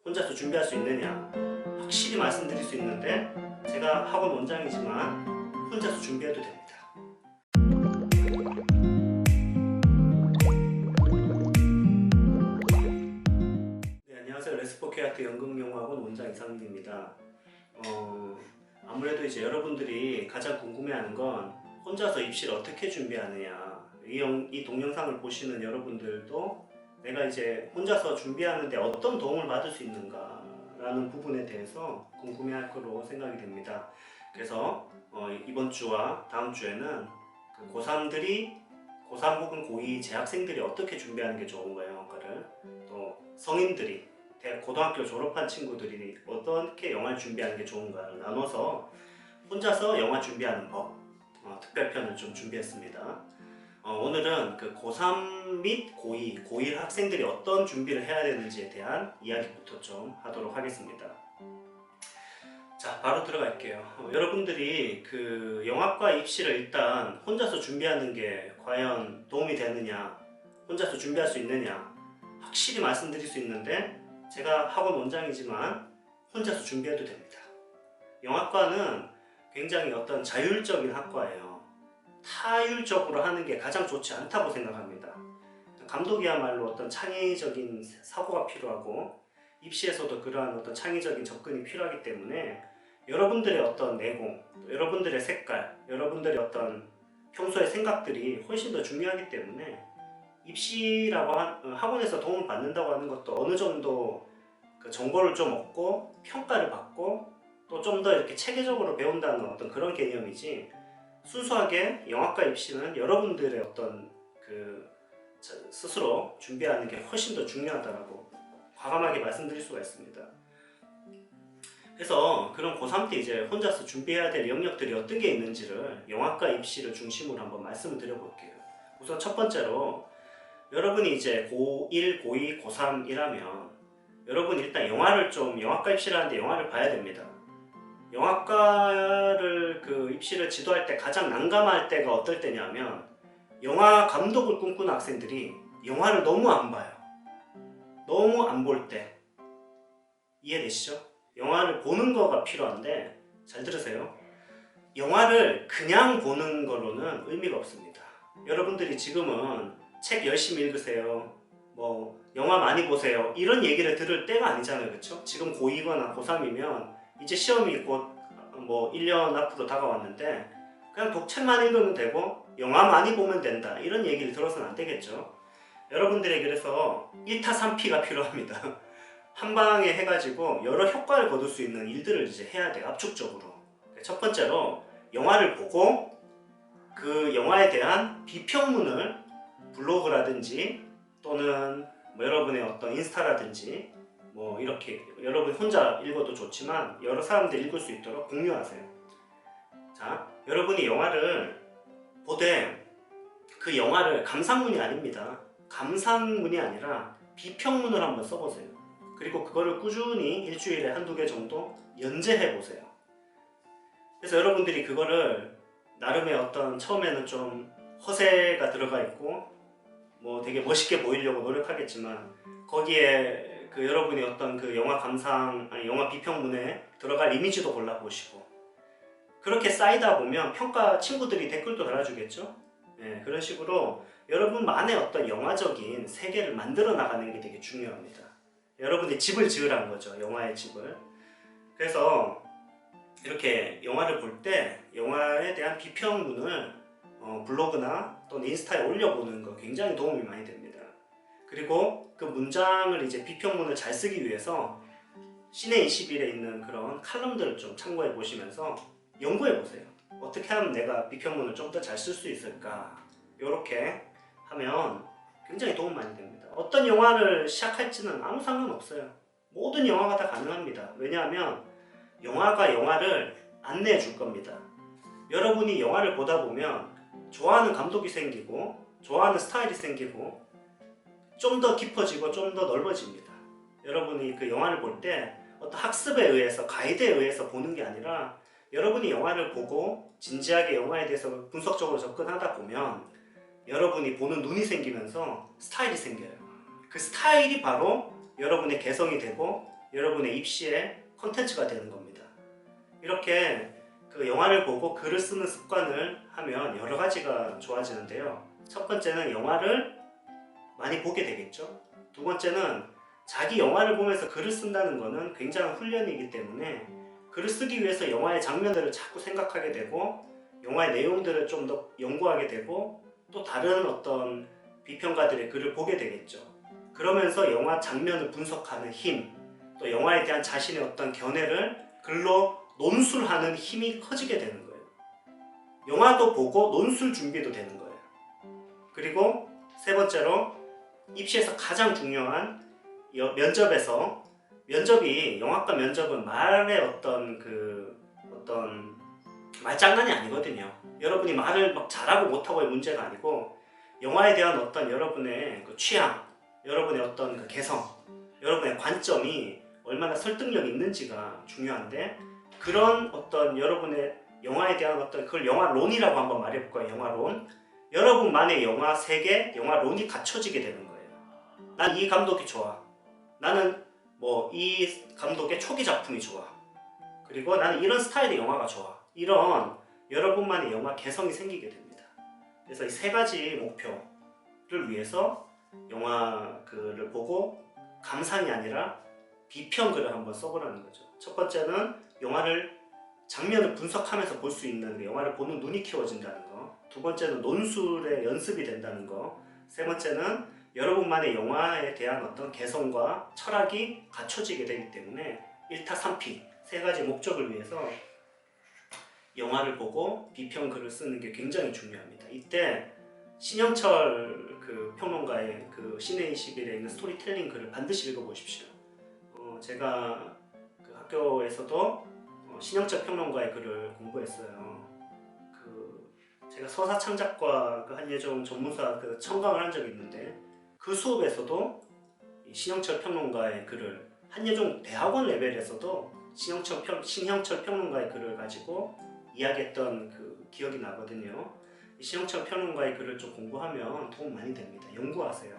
혼자서 준비할 수 있느냐? 확실히 말씀드릴 수 있는데, 제가 학원 원장이지만 혼자서 준비해도 됩니다. 네, 안녕하세요. 레스포케아트 연극영화학원 원장 이상민입니다. 아무래도 이제 여러분들이 가장 궁금해하는 건 혼자서 입시를 어떻게 준비하느냐. 이 동영상을 보시는 여러분들도 내가 이제 혼자서 준비하는데 어떤 도움을 받을 수 있는가 라는 부분에 대해서 궁금해할 거로 생각이 됩니다. 그래서 이번 주와 다음 주에는 고3들이 고3 혹은 고2 재학생들이 어떻게 준비하는 게 좋은가요? 영화과를 또 성인들이 고등학교 졸업한 친구들이 어떻게 영화를 준비하는 게 좋은가를 나눠서 혼자서 영화 준비하는 법 특별편을 좀 준비했습니다. 오늘은 고3 및 고2 학생들이 어떤 준비를 해야 되는지에 대한 이야기부터 좀 하도록 하겠습니다. 자, 바로 들어갈게요. 여러분들이 영화과 입시를 일단 혼자서 준비하는 게 과연 도움이 되느냐, 혼자서 준비할 수 있느냐, 확실히 말씀드릴 수 있는데, 제가 학원 원장이지만 혼자서 준비해도 됩니다. 영화과는 굉장히 어떤 자율적인 학과예요. 타율적으로 하는 게 가장 좋지 않다고 생각합니다. 감독이야말로 어떤 창의적인 사고가 필요하고 입시에서도 그러한 어떤 창의적인 접근이 필요하기 때문에 여러분들의 어떤 내공, 여러분들의 색깔, 여러분들의 어떤 평소의 생각들이 훨씬 더 중요하기 때문에 입시라고 학원에서 도움을 받는다고 하는 것도 어느 정도 정보를 좀 얻고 평가를 받고 또 좀 더 이렇게 체계적으로 배운다는 어떤 그런 개념이지, 순수하게 영화과 입시는 여러분들의 어떤 스스로 준비하는 게 훨씬 더 중요하다고 과감하게 말씀드릴 수가 있습니다. 그래서 그런 고3 때 이제 혼자서 준비해야 될 영역들이 어떤 게 있는지를 영화과 입시를 중심으로 한번 말씀을 드려볼게요. 우선 첫 번째로, 여러분이 이제 고1, 고2, 고3이라면 여러분이 일단 영화과 입시를 하는데 영화를 봐야 됩니다. 영화과를 입시를 지도할 때 가장 난감할 때가 어떨 때냐면, 영화 감독을 꿈꾸는 학생들이 영화를 너무 안 봐요. 너무 안 볼 때. 이해되시죠? 영화를 보는 거가 필요한데, 잘 들으세요. 영화를 그냥 보는 거로는 의미가 없습니다. 여러분들이 지금은 책 열심히 읽으세요, 영화 많이 보세요, 이런 얘기를 들을 때가 아니잖아요. 그렇죠? 지금 고2거나 고3이면 이제 시험이 곧 1년 앞으로 다가왔는데 그냥 독책만 읽으면 되고 영화 많이 보면 된다, 이런 얘기를 들어서는 안 되겠죠. 여러분들에게 그래서 1타 3피가 필요합니다. 한 방에 해가지고 여러 효과를 거둘 수 있는 일들을 이제 해야 돼요, 압축적으로. 첫 번째로, 영화를 보고 그 영화에 대한 비평문을 블로그라든지 또는 여러분의 어떤 인스타라든지 이렇게 여러분 혼자 읽어도 좋지만 여러 사람들 읽을 수 있도록 공유하세요. 자, 여러분이 영화를 보되 그 영화를 감상문이 아닙니다. 감상문이 아니라 비평문을 한번 써보세요. 그리고 그거를 꾸준히 일주일에 한두 개 정도 연재해보세요. 그래서 여러분들이 그거를 나름의 어떤, 처음에는 좀 허세가 들어가 있고 되게 멋있게 보이려고 노력하겠지만, 거기에 여러분이 어떤 영화 감상, 영화 비평문에 들어갈 이미지도 골라보시고, 그렇게 쌓이다 보면 친구들이 댓글도 달아주겠죠. 네, 그런 식으로 여러분만의 어떤 영화적인 세계를 만들어 나가는 게 되게 중요합니다. 여러분이 집을 지으라는 거죠, 영화의 집을. 그래서 이렇게 영화를 볼 때 영화에 대한 비평문을 블로그나 또는 인스타에 올려보는 거 굉장히 도움이 많이 됩니다. 그리고 그 문장을 이제 비평문을 잘 쓰기 위해서 시내21에 있는 그런 칼럼들을 좀 참고해 보시면서 연구해 보세요. 어떻게 하면 내가 비평문을 좀 더 잘 쓸 수 있을까? 이렇게 하면 굉장히 도움 많이 됩니다. 어떤 영화를 시작할지는 아무 상관없어요. 모든 영화가 다 가능합니다. 왜냐하면 영화가 영화를 안내해 줄 겁니다. 여러분이 영화를 보다 보면 좋아하는 감독이 생기고 좋아하는 스타일이 생기고 좀 더 깊어지고 좀 더 넓어집니다. 여러분이 그 영화를 볼 때 어떤 학습에 의해서, 가이드에 의해서 보는 게 아니라, 여러분이 영화를 보고 진지하게 영화에 대해서 분석적으로 접근하다 보면 여러분이 보는 눈이 생기면서 스타일이 생겨요. 그 스타일이 바로 여러분의 개성이 되고 여러분의 입시의 콘텐츠가 되는 겁니다. 이렇게 그 영화를 보고 글을 쓰는 습관을 하면 여러 가지가 좋아지는데요. 첫 번째는 영화를 많이 보게 되겠죠. 두 번째는 자기 영화를 보면서 글을 쓴다는 것은 굉장한 훈련이기 때문에 글을 쓰기 위해서 영화의 장면들을 자꾸 생각하게 되고 영화의 내용들을 좀 더 연구하게 되고 또 다른 어떤 비평가들의 글을 보게 되겠죠. 그러면서 영화 장면을 분석하는 힘, 또 영화에 대한 자신의 어떤 견해를 글로 논술하는 힘이 커지게 되는 거예요. 영화도 보고 논술 준비도 되는 거예요. 그리고 세 번째로 입시에서 가장 중요한 면접이 영화과 면접은 말의 어떤 말장난이 아니거든요. 여러분이 말을 막 잘하고 못하고의 문제가 아니고 영화에 대한 어떤 여러분의 그 취향, 여러분의 어떤 그 개성, 여러분의 관점이 얼마나 설득력이 있는지가 중요한데 그런 어떤 여러분의 영화에 대한 어떤 그걸 영화론이라고 한번 말해볼까요? 영화론. 여러분만의 영화 세계, 영화론이 갖춰지게 되는 거예요. 난 이 감독이 좋아. 나는 뭐 이 감독의 초기 작품이 좋아. 그리고 나는 이런 스타일의 영화가 좋아. 이런 여러분만의 영화 개성이 생기게 됩니다. 그래서 이 세 가지 목표를 위해서 영화 글을 보고 감상이 아니라 비평글을 한번 써보라는 거죠. 첫 번째는 영화를 장면을 분석하면서 볼 수 있는 영화를 보는 눈이 키워진다는 거. 두 번째는 논술의 연습이 된다는 거. 세 번째는 여러분만의 영화에 대한 어떤 개성과 철학이 갖춰지게 되기 때문에 1타3피 세 가지 목적을 위해서 영화를 보고 비평글을 쓰는 게 굉장히 중요합니다. 이때 신영철 그 평론가의 그 신의 21에 있는 스토리텔링 글을 반드시 읽어보십시오. 제가 그 학교에서도 신영철 평론가의 글을 공부했어요. 제가 서사 창작과 그 한예종 전문사 그 청강을 한 적이 있는데 그 수업에서도 신영철 평론가의 글을 한예종 대학원 레벨에서도 신영철 평론가의 글을 가지고 이야기했던 그 기억이 나거든요. 신영철 평론가의 글을 좀 공부하면 도움 많이 됩니다. 연구하세요.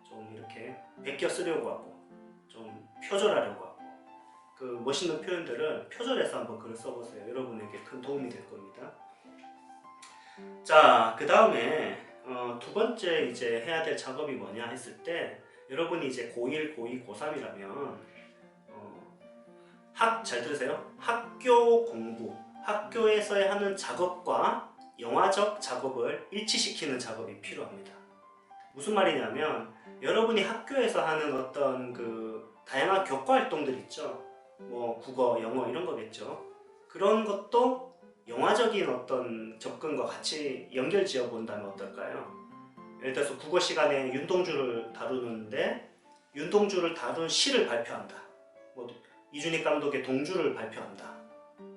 좀 이렇게 베껴 쓰려고 하고 좀 표절하려고 하고 그 멋있는 표현들을 표절해서 한번 글을 써보세요. 여러분에게 큰 도움이 될 겁니다. 자, 그 다음에 두 번째 이제 해야 될 작업이 뭐냐 했을 때 여러분이 이제 고1, 고2, 고3이라면 잘 들으세요. 학교 공부, 학교에서 하는 작업과 영화적 작업을 일치시키는 작업이 필요합니다. 무슨 말이냐면 여러분이 학교에서 하는 어떤 그 다양한 교과 활동들 있죠. 뭐 국어, 영어 이런 거겠죠. 그런 것도 영화적인 어떤 접근과 같이 연결 지어 본다면 어떨까요? 예를 들어서 국어 시간에 윤동주를 다루는데 윤동주를 다룬 시를 발표한다. 뭐 이준익 감독의 동주를 발표한다.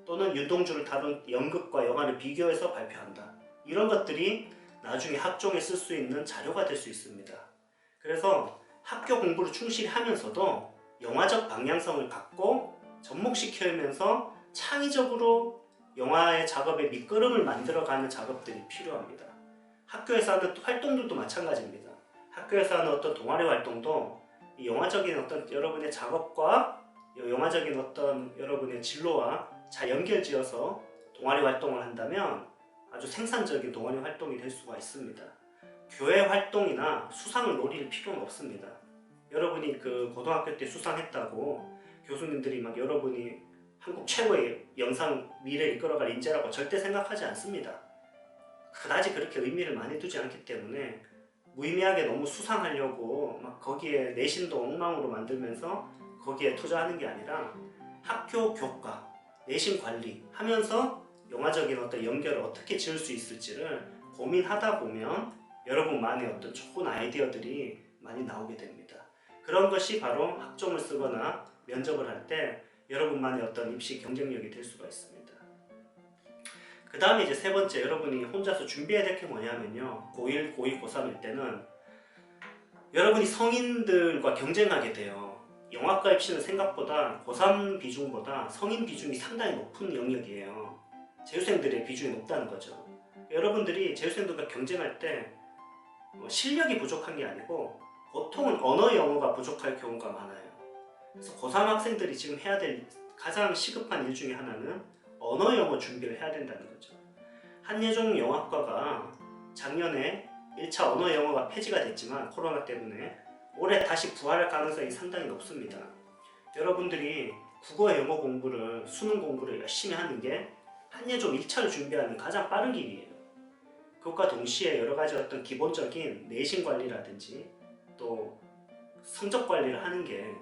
또는 윤동주를 다룬 연극과 영화를 비교해서 발표한다. 이런 것들이 나중에 학종에 쓸 수 있는 자료가 될 수 있습니다. 그래서 학교 공부를 충실히 하면서도 영화적 방향성을 갖고 접목시키면서 창의적으로 영화의 작업의 밑거름을 만들어가는 작업들이 필요합니다. 학교에서 하는 활동들도 마찬가지입니다. 학교에서 하는 어떤 동아리 활동도 이 영화적인 어떤 여러분의 작업과 영화적인 어떤 여러분의 진로와 잘 연결지어서 동아리 활동을 한다면 아주 생산적인 동아리 활동이 될 수가 있습니다. 교회 활동이나 수상을 노릴 필요는 없습니다. 여러분이 그 고등학교 때 수상했다고 교수님들이 막 여러분이 한국 최고의 영상 미래를 이끌어갈 인재라고 절대 생각하지 않습니다. 그다지 그렇게 의미를 많이 두지 않기 때문에 무의미하게 너무 수상하려고 막 거기에 내신도 엉망으로 만들면서 거기에 투자하는 게 아니라 학교 교과, 내신 관리 하면서 영화적인 어떤 연결을 어떻게 지을 수 있을지를 고민하다 보면 여러분만의 어떤 좋은 아이디어들이 많이 나오게 됩니다. 그런 것이 바로 학종을 쓰거나 면접을 할 때 여러분만의 어떤 입시 경쟁력이 될 수가 있습니다. 그 다음에 이제 세 번째, 여러분이 혼자서 준비해야 될 게 뭐냐면요, 고1, 고2, 고3일 때는 여러분이 성인들과 경쟁하게 돼요. 영화과 입시는 생각보다 고3 비중보다 성인 비중이 상당히 높은 영역이에요. 재수생들의 비중이 높다는 거죠. 여러분들이 재수생들과 경쟁할 때 실력이 부족한 게 아니고 보통은 언어 영어가 부족할 경우가 많아요. 그래서 고3 학생들이 지금 해야 될 가장 시급한 일 중에 하나는 언어 영어 준비를 해야 된다는 거죠. 한예종 영어학과가 작년에 1차 언어 영어가 폐지가 됐지만 코로나 때문에 올해 다시 부활할 가능성이 상당히 높습니다. 여러분들이 국어 영어 공부를, 수능 공부를 열심히 하는 게 한예종 1차를 준비하는 가장 빠른 길이에요. 그것과 동시에 여러 가지 어떤 기본적인 내신 관리라든지 또 성적 관리를 하는 게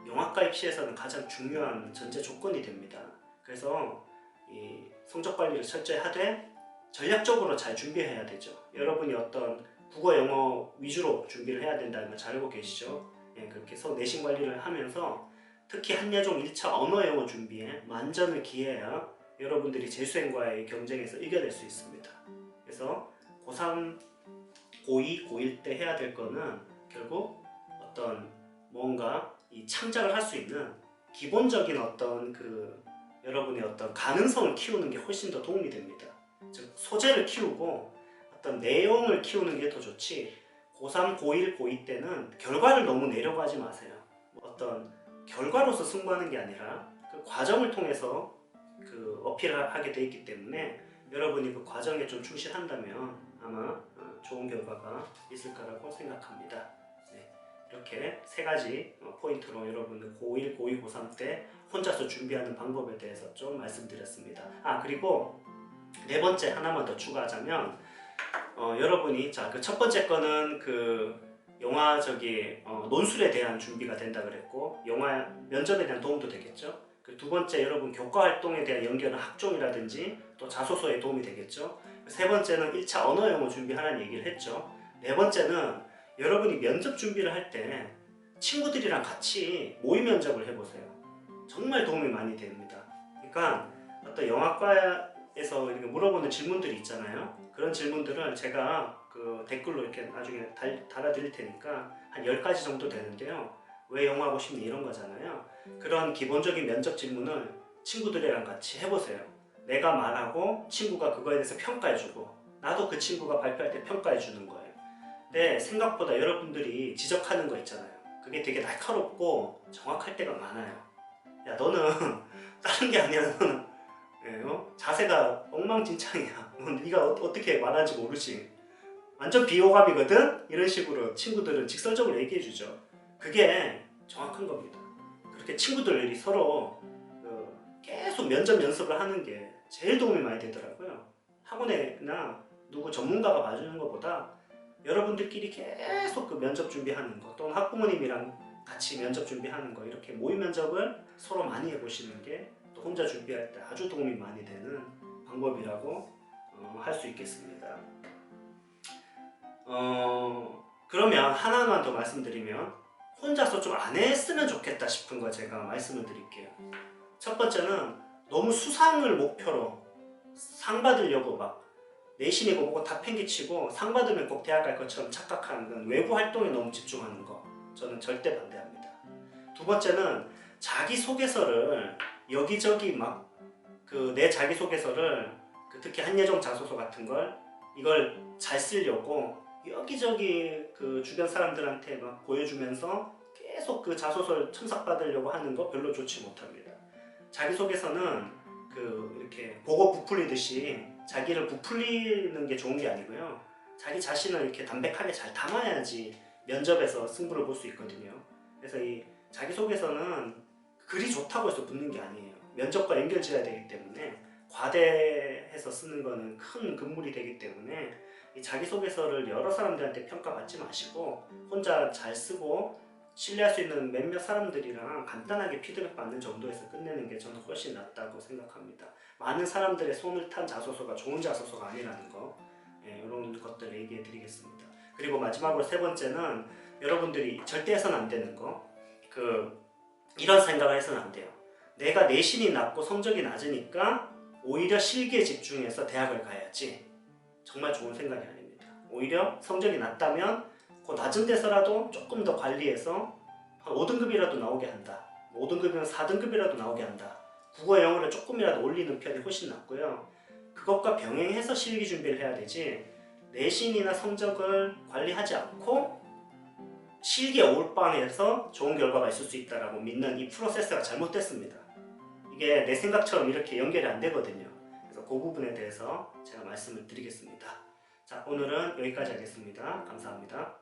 영어학과 입시에서는 가장 중요한 전제 조건이 됩니다. 그래서 이 성적 관리를 철저히 하되 전략적으로 잘 준비해야 되죠. 여러분이 어떤 국어 영어 위주로 준비를 해야 된다는 걸 잘 알고 계시죠? 예, 그렇게 해서 내신 관리를 하면서 특히 한예종 1차 언어 영어 준비에 만전을 기해야 여러분들이 재수생과의 경쟁에서 이겨낼 수 있습니다. 그래서 고3, 고2, 고1 때 해야 될 거는 결국 어떤 뭔가 이 창작을 할 수 있는 기본적인 어떤 여러분의 어떤 가능성을 키우는 게 훨씬 더 도움이 됩니다. 즉 소재를 키우고 어떤 내용을 키우는 게 더 좋지, 고3, 고1, 고2 때는 결과를 너무 내려고 하지 마세요. 어떤 결과로서 승부하는 게 아니라 그 과정을 통해서 어필을 하게 돼 있기 때문에 여러분이 그 과정에 좀 충실한다면 아마 좋은 결과가 있을 거라고 생각합니다. 네, 이렇게 세 가지 포인트로 여러분들 고1, 고2, 고3 때 혼자서 준비하는 방법에 대해서 좀 말씀드렸습니다. 그리고 네 번째 하나만 더 추가하자면 여러분이 그 첫 번째 거는 영화 논술에 대한 준비가 된다 그랬고 영화 면접에 대한 도움도 되겠죠. 두 번째 여러분 교과 활동에 대한 연결은 학종이라든지 또 자소서에 도움이 되겠죠. 세 번째는 1차 언어 영어 준비하라는 얘기를 했죠. 네 번째는 여러분이 면접 준비를 할 때 친구들이랑 같이 모의 면접을 해보세요. 정말 도움이 많이 됩니다. 그러니까 어떤 영화과에서 이렇게 물어보는 질문들이 있잖아요. 그런 질문들을 제가 댓글로 이렇게 나중에 달아드릴 테니까 한 10가지 정도 되는데요. 왜 영어 하고 싶니? 이런 거잖아요. 그런 기본적인 면접 질문을 친구들이랑 같이 해보세요. 내가 말하고 친구가 그거에 대해서 평가해주고 나도 그 친구가 발표할 때 평가해주는 거예요. 근데 생각보다 여러분들이 지적하는 거 있잖아요. 그게 되게 날카롭고 정확할 때가 많아요. 야 너는 다른 게 아니야. 너는 자세가 엉망진창이야. 네가 어떻게 말하는지 모르지. 완전 비호감이거든? 이런 식으로 친구들은 직설적으로 얘기해주죠. 그게 정확한 겁니다. 그렇게 친구들이 서로 계속 면접 연습을 하는 게 제일 도움이 많이 되더라고요. 학원이나 누구 전문가가 봐주는 것보다 여러분들끼리 계속 면접 준비하는 거, 또는 학부모님이랑 같이 면접 준비하는 거, 이렇게 모의 면접을 서로 많이 해보시는 게 또 혼자 준비할 때 아주 도움이 많이 되는 방법이라고 할 수 있겠습니다. 그러면 하나만 더 말씀드리면 혼자서 좀 안 했으면 좋겠다 싶은 거 제가 말씀을 드릴게요. 첫 번째는 너무 수상을 목표로 상 받으려고 막 내신이고 뭐고 다 팽개치고 상 받으면 꼭 대학 갈 것처럼 착각하는 건 외부 활동에 너무 집중하는 거 저는 절대 반대합니다. 두 번째는 자기소개서를 여기저기 막 내 자기소개서를 특히 한예종 자소서 같은 이걸 잘 쓰려고 여기저기 주변 사람들한테 막 보여주면서 계속 그 자소서를 첨삭받으려고 하는 거 별로 좋지 못합니다. 자기소개서는 이렇게 보고 부풀리듯이 자기를 부풀리는 게 좋은 게 아니고요. 자기 자신을 이렇게 담백하게 잘 담아야지 면접에서 승부를 볼 수 있거든요. 그래서 이 자기소개서는 글이 좋다고 해서 붙는 게 아니에요. 면접과 연결지어야 되기 때문에 과대해서 쓰는 거는 큰 금물이 되기 때문에 이 자기소개서를 여러 사람들한테 평가받지 마시고 혼자 잘 쓰고 신뢰할 수 있는 몇몇 사람들이랑 간단하게 피드백 받는 정도에서 끝내는 게 저는 훨씬 낫다고 생각합니다. 많은 사람들의 손을 탄 자소서가 좋은 자소서가 아니라는 거, 이런 것들을 얘기해 드리겠습니다. 그리고 마지막으로 세 번째는 여러분들이 절대 해서는 안 되는 거, 이런 생각을 해서는 안 돼요. 내가 내신이 낮고 성적이 낮으니까 오히려 실기에 집중해서 대학을 가야지. 정말 좋은 생각이 아닙니다. 오히려 성적이 낮다면 그 낮은 데서라도 조금 더 관리해서 한 5등급이라도 나오게 한다. 5등급이면 4등급이라도 나오게 한다. 국어 영어를 조금이라도 올리는 편이 훨씬 낫고요. 그것과 병행해서 실기 준비를 해야 되지 내신이나 성적을 관리하지 않고 실기에 올바해서 좋은 결과가 있을 수 있다고 믿는 이 프로세스가 잘못됐습니다. 이게 내 생각처럼 이렇게 연결이 안 되거든요. 그래서 그 부분에 대해서 제가 말씀을 드리겠습니다. 자, 오늘은 여기까지 하겠습니다. 감사합니다.